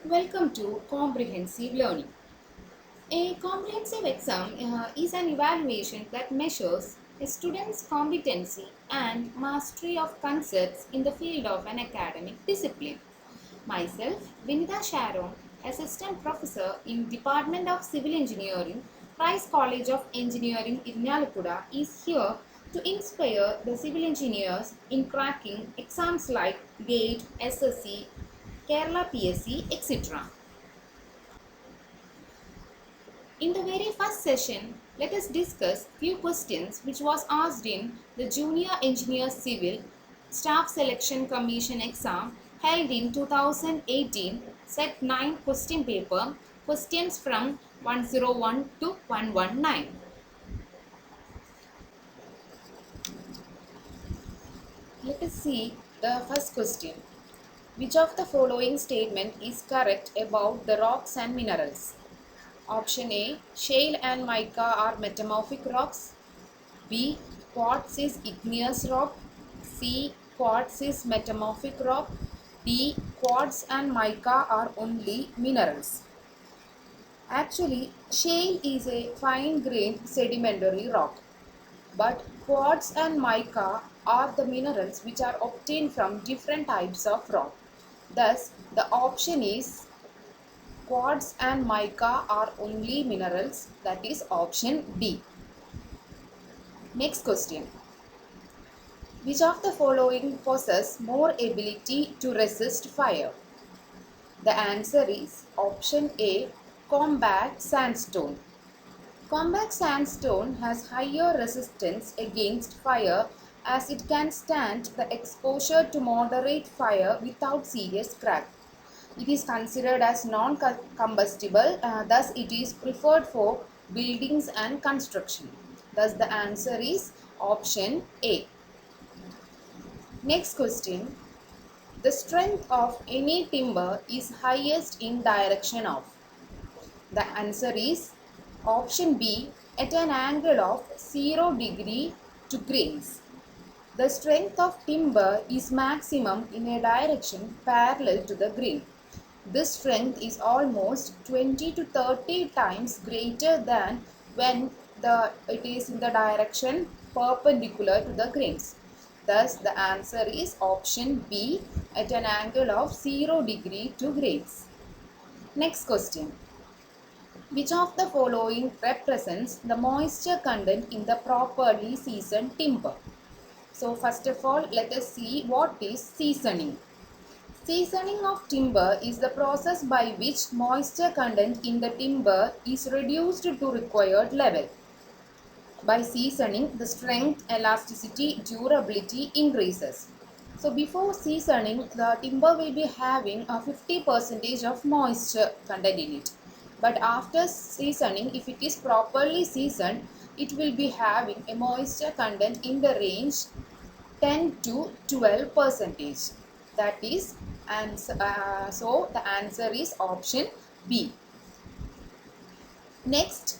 Welcome to Comprehensive Learning. A comprehensive exam is an evaluation that measures a student's competency and mastery of concepts in the field of an academic discipline. Myself, Vinita Sharon, Assistant Professor in Department of Civil Engineering, Rice College of Engineering, Irnyalakuda, is here to inspire the civil engineers in cracking exams like GATE, SSC, Kerala PSC, etc. In the very first session, let us discuss few questions which was asked in the Junior Engineer Civil Staff Selection Commission exam held in 2018, set 9 question paper, questions from 101 to 119. Let us see the first question. Which of the following statement is correct about the rocks and minerals? Option A, shale and mica are metamorphic rocks. B. Quartz is igneous rock. C. Quartz is metamorphic rock. D. Quartz and mica are only minerals. Actually, shale is a fine-grained sedimentary rock, but quartz and mica are the minerals which are obtained from different types of rock. Thus, the option is quartz and mica are only minerals, that is option D. Next question. Which of the following possess more ability to resist fire? The answer is option A, compact sandstone. Compact sandstone has higher resistance against fire as it can stand the exposure to moderate fire without serious crack. It is considered as non-combustible, thus it is preferred for buildings and construction. Thus the answer is option A. Next question. The strength of any timber is highest in direction of. The answer is option B, at an angle of 0 degree to grains. The strength of timber is maximum in a direction parallel to the grain. This strength is almost 20 to 30 times greater than when it is in the direction perpendicular to the grains. Thus, the answer is option B, at an angle of 0 degree to grains. Next question. Which of the following represents the moisture content in the properly seasoned timber? So, first of all, let us see what is seasoning. Seasoning of timber is the process by which moisture content in the timber is reduced to required level. By seasoning, the strength, elasticity, durability increases. So before seasoning, the timber will be having a 50% of moisture content in it. But after seasoning, if it is properly seasoned, it will be having a moisture content in the range 10 to 12%. That is, so the answer is option B. Next,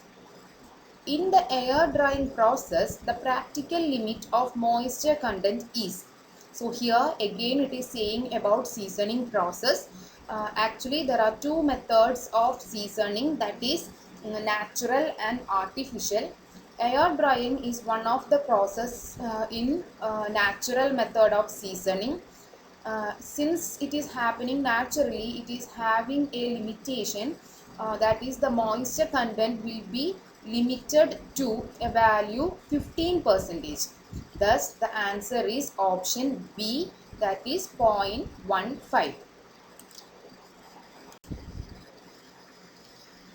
in the air drying process, the practical limit of moisture content is. So here again it is saying about seasoning process. Actually there are two methods of seasoning, that is natural and artificial. Air drying is one of the process in natural method of seasoning. Since it is happening naturally, it is having a limitation, that is the moisture content will be limited to a value 15%. Thus the answer is option B, that is 0.15.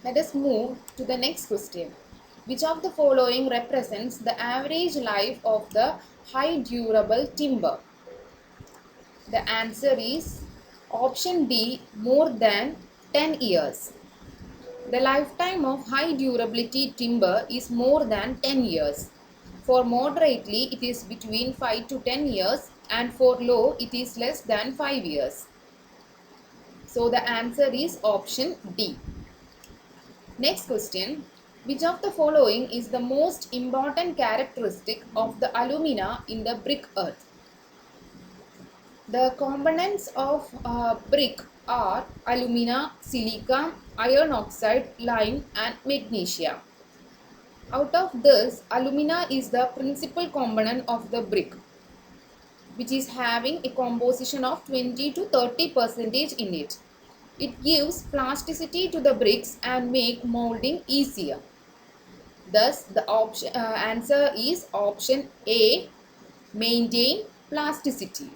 Let us move to the next question. Which of the following represents the average life of the high durable timber? The answer is option D, more than 10 years. The lifetime of high durability timber is more than 10 years. For moderately, it is between 5 to 10 years, and for low, it is less than 5 years. So the answer is option D. Next question. Which of the following is the most important characteristic of the alumina in the brick earth? The components of brick are alumina, silica, iron oxide, lime and magnesia. Out of this, alumina is the principal component of the brick, which is having a composition of 20 to 30 percentage in it. It gives plasticity to the bricks and make molding easier. Thus, the answer is option A, maintain plasticity.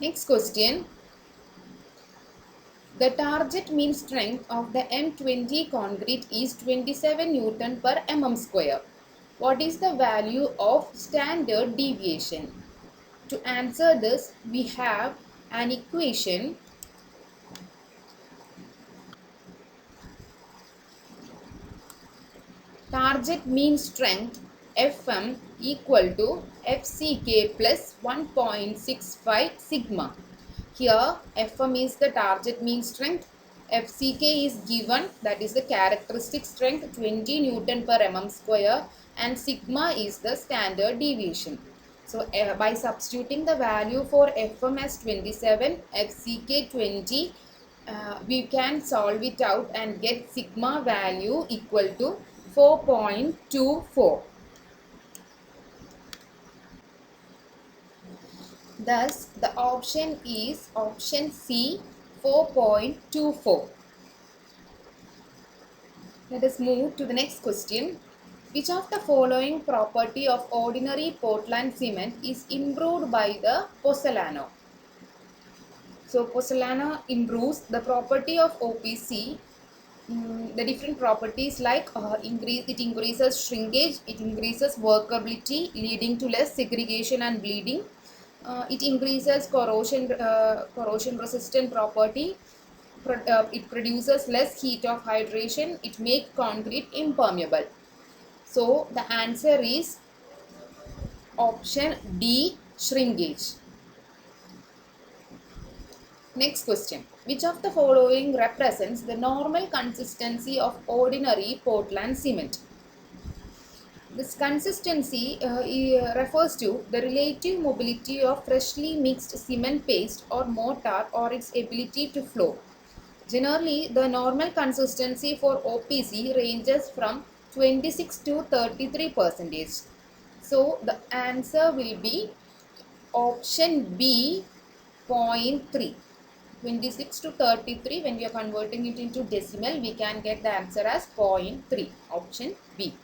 Next question. The target mean strength of the M20 concrete is 27 Newton per mm square. What is the value of standard deviation? To answer this, we have an equation. Target mean strength Fm equal to Fck plus 1.65 sigma. Here Fm is the target mean strength, Fck is given, that is the characteristic strength 20 Newton per mm square, and sigma is the standard deviation. So by substituting the value for Fm as 27, Fck 20, we can solve it out and get sigma value equal to 4.24. Thus, the option is option C, 4.24. Let us move to the next question. Which of the following property of ordinary Portland cement is improved by the Pozzolano? So, Pozzolano improves the property of OPC. The different properties like it increases shrinkage, it increases workability leading to less segregation and bleeding. It increases corrosion resistant property. It produces less heat of hydration. It makes concrete impermeable. So the answer is option D, shrinkage. Next question. Which of the following represents the normal consistency of ordinary Portland cement? This consistency refers to the relative mobility of freshly mixed cement paste or mortar or its ability to flow. Generally, the normal consistency for OPC ranges from 26 to 33%. So, the answer will be option B, 0.3. 26 to 33, when we are converting it into decimal, we can get the answer as 0.3. Option B.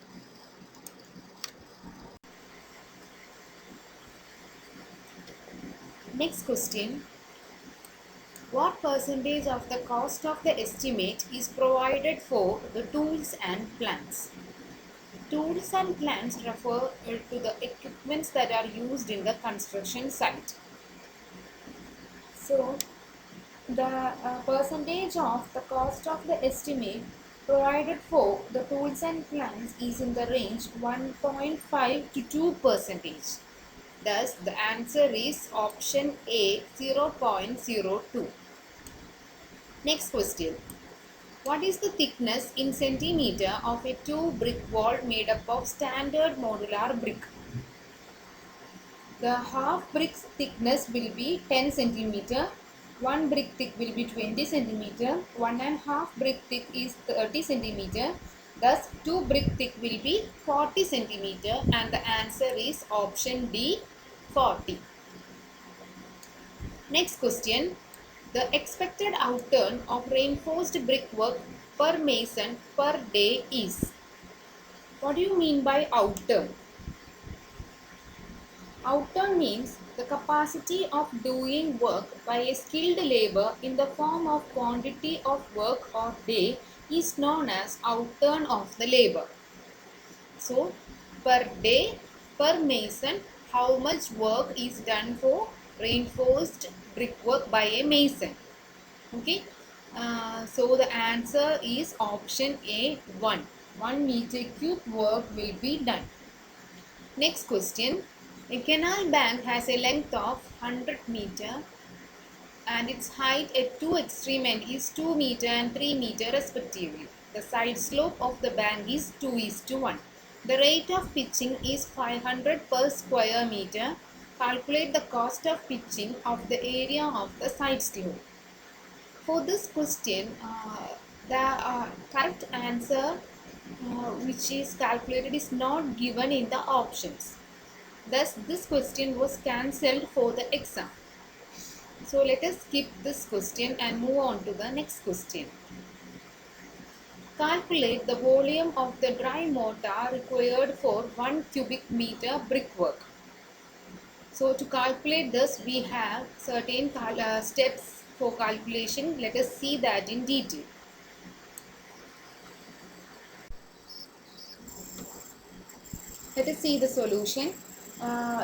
Next question. What percentage of the cost of the estimate is provided for the tools and plants? Tools and plants refer to the equipments that are used in the construction site. So, the percentage of the cost of the estimate provided for the tools and plants is in the range 1.5 to 2%. Thus, the answer is option A, 0.02. Next question. What is the thickness in centimeter of a 2-brick wall made up of standard modular brick? The half brick thickness will be 10 centimeter. 1 brick thick will be 20 centimeter. 1.5 brick thick is 30 centimeter. Thus, 2 brick thick will be 40 centimeter, and the answer is option D, 40. Next question. The expected outturn of reinforced brickwork per mason per day is? What do you mean by outturn? Outturn means the capacity of doing work by a skilled labor in the form of quantity of work or day is known as outturn of the labor. So, per day, per mason, how much work is done for reinforced brickwork by a mason? Okay. So, the answer is option A, 1. 1 meter cube work will be done. Next question. A canal bank has a length of 100 meter and its height at two extreme ends is 2 meter and 3 meter respectively. The side slope of the bank is 2:1. The rate of pitching is 500 per square meter. calculate the cost of pitching of the area of the side slope. For this question, the correct answer which is calculated is not given in the options. Thus, this question was cancelled for the exam. So, let us skip this question and move on to the next question. Calculate the volume of the dry mortar required for 1 cubic meter brickwork. So, to calculate this, we have certain steps for calculation. Let us see that in detail. Let us see the solution.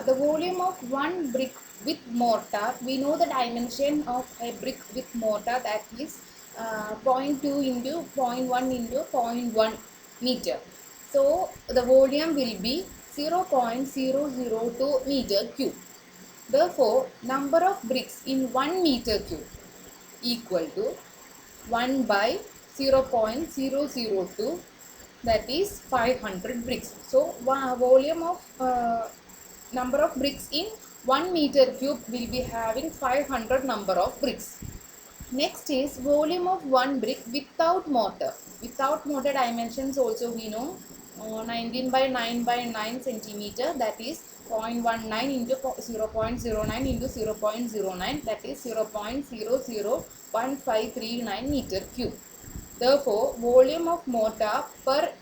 The volume of one brick with mortar, we know the dimension of a brick with mortar, that is zero point 0.2 into 0.1 into zero point 0.1 meter. So the volume will be 0.002 meter cube. Therefore, number of bricks in 1 meter cube equal to 1 by 0.002, that is 500 bricks. So volume of number of bricks in 1 meter cube will be having 500 number of bricks. Next is volume of one brick without mortar. Without mortar dimensions also we know 19 by 9 by 9 centimeter, that is 0.19 into 0.09 into 0.09, that is 0.001539 meter cube. Therefore, volume of mortar per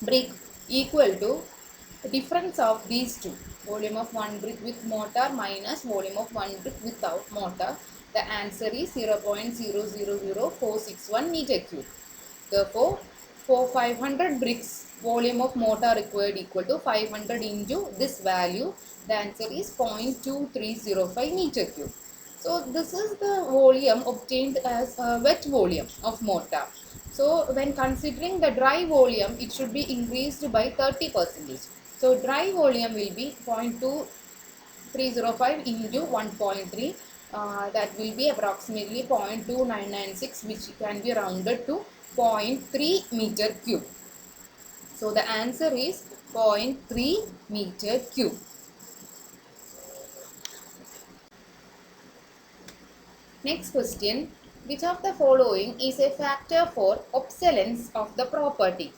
brick equal to the difference of these two, volume of one brick with mortar minus volume of one brick without mortar. The answer is 0.000461 meter cube. Therefore, for 500 bricks, volume of mortar required equal to 500 into this value. The answer is 0.2305 meter cube. So this is the volume obtained as a wet volume of mortar. So when considering the dry volume, it should be increased by 30%. So dry volume will be 0.2305 into 1.3. That will be approximately 0.2996, which can be rounded to 0.3 meter cube. So the answer is 0.3 meter cube. Next question. Which of the following is a factor for obsolescence of the property?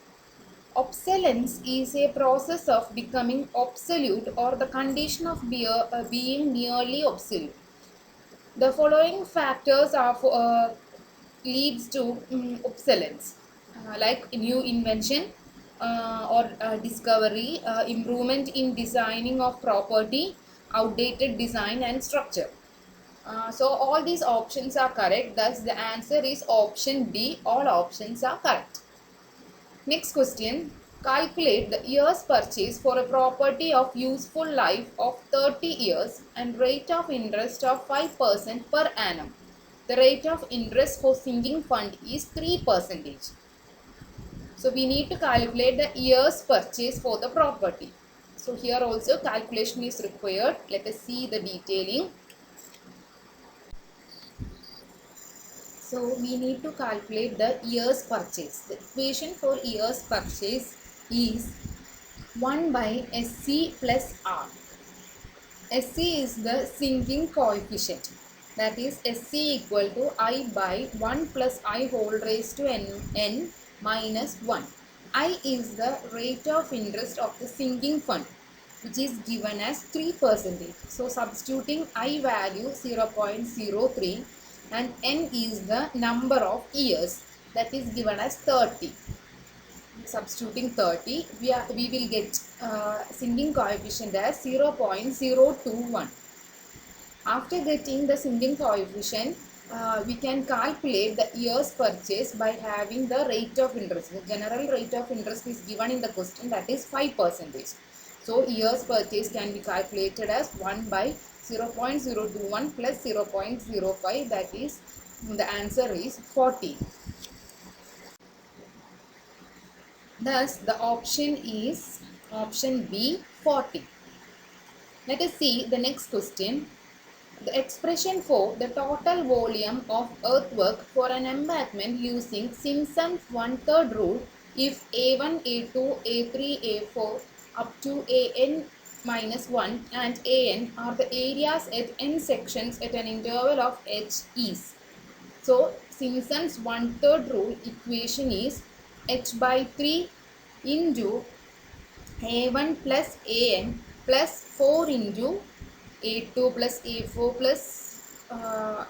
Obsolescence is a process of becoming obsolete or the condition of being nearly obsolete. The following factors are leads to obsolescence, like new invention or discovery, improvement in designing of property, outdated design and structure. So all these options are correct. Thus the answer is option B. All options are correct. Next question. Calculate the years purchase for a property of useful life of 30 years and rate of interest of 5% per annum. The rate of interest for sinking fund is 3%. So we need to calculate the years purchase for the property. So here also calculation is required. Let us see the detailing. So we need to calculate the years purchase. The equation for years purchase is 1 by SC plus R. SC is the sinking coefficient. That is SC equal to I by 1 plus I whole raised to n minus 1. I is the rate of interest of the sinking fund, which is given as 3%. So substituting I value 0.03 and n is the number of years, that is given as 30. Substituting 30, we will get sinking coefficient as 0.021. After getting the sinking coefficient, we can calculate the years purchase by having the rate of interest. The general rate of interest is given in the question, that is 5%. So years purchase can be calculated as 1 by 0.021 plus 0.05, that is the answer is 40. Thus the option is option B, 40. Let us see the next question. The expression for the total volume of earthwork for an embankment using Simpson's 1/3 rule, if A1, A2, A3, A4 up to AN minus 1 and an are the areas at n sections at an interval of h is. So Simpson's one-third rule equation is h by 3 into a1 plus an plus 4 into a2 plus a4 plus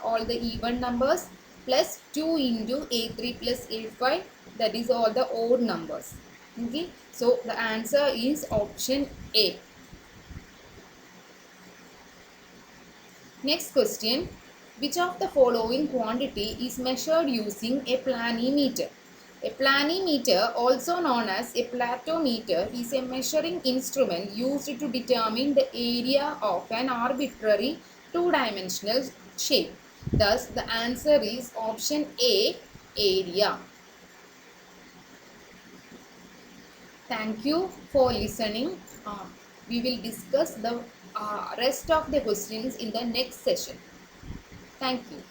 all the even numbers plus 2 into a3 plus a5, that is all the odd numbers. Okay, so the answer is option A. Next question. Which of the following quantity is measured using a planimeter? A planimeter, also known as a platometer, is a measuring instrument used to determine the area of an arbitrary two-dimensional shape. Thus, the answer is option A, area. Thank you for listening. We will discuss the rest of the questions in the next session. Thank you.